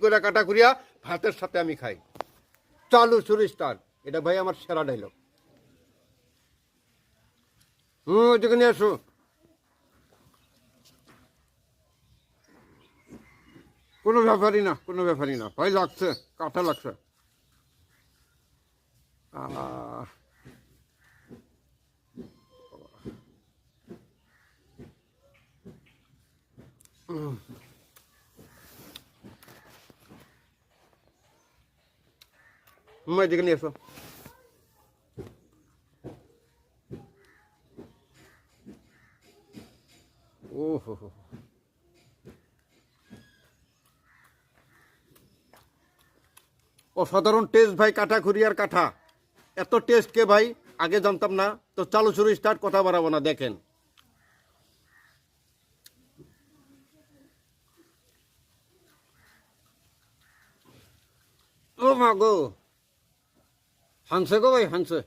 করে কাটা করিয়া ভাতের সাথে আমি খাই। চালু শুরু স্টার, এটা ভাই আমার সেরা ডায়লগ। ওইদিকে নিয়ে আসো। কোনো ব্যাপারই না, কোনো ব্যাপারই না ভাই, লাগছে কাঁটা লাগছে। এদিকে নিয়ে আসো। ও হো হো, অসাধারণ টেস্ট ভাই, কাঠা খুরিয়ার কাঠা। এত টেস্ট কে ভাই, আগে জানতাম না। তো চালু শুরু স্টার্ট, কথা বাড়াবো না, দেখেন। ও মা গো, হানছে গো ভাই, হানছে।